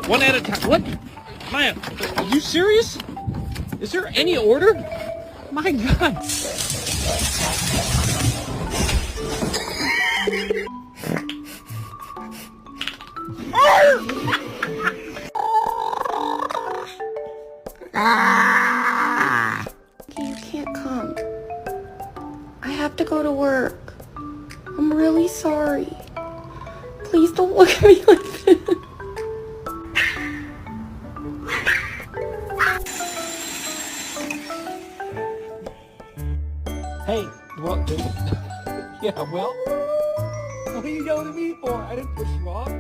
One at a time. What? Maya, are you serious? Is there any order? My God. You can't come. I have to go to work. I'm really sorry. Please don't look at me like this. Hey, well, yeah, well, what are you yelling at me for? I didn't push you off.